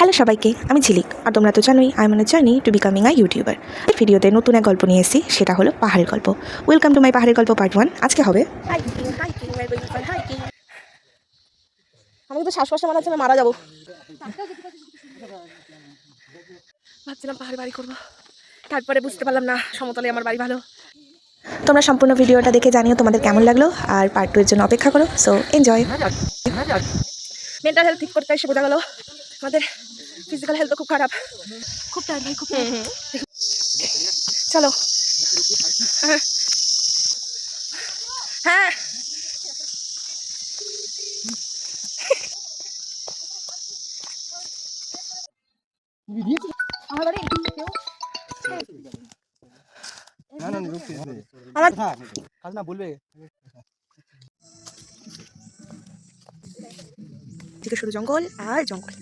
Hello সবাইকে, আমি ঝিলিক। আর তোমরা তো জানোই I am on a journey to becoming a YouTuber. এই ভিডিওতে নতুন এক গল্প নিয়ে এসেছি, সেটা হলো পাহাড়ের গল্প। ওয়েলকাম টু মাই পাহাড়ের গল্প পার্ট 1। আজকে হবে আমি তো শ্বাসকষ্ট মনে হচ্ছে আমি মারা যাবো। ভাবছিলাম পাহাড়ে বাড়ি করবো, তারপরে বুঝতে পারলাম না সমতলে আমার বাড়ি ভালো। তোমরা সম্পূর্ণ ভিডিওটা দেখে জানিও তোমাদের কেমন লাগলো, আর পার্ট 2 এর জন্য অপেক্ষা করো। So enjoy. মেন্টাল হেলথ ঠিক করতে এসে বোঝা গেল আমাদের ফিজিক্যাল হেলথ খুব খারাপ, খুব টায়ার্ড ভাই, খুব চলো। হ্যাঁ আমার বাড়ি শুধু জঙ্গল আর জঙ্গল।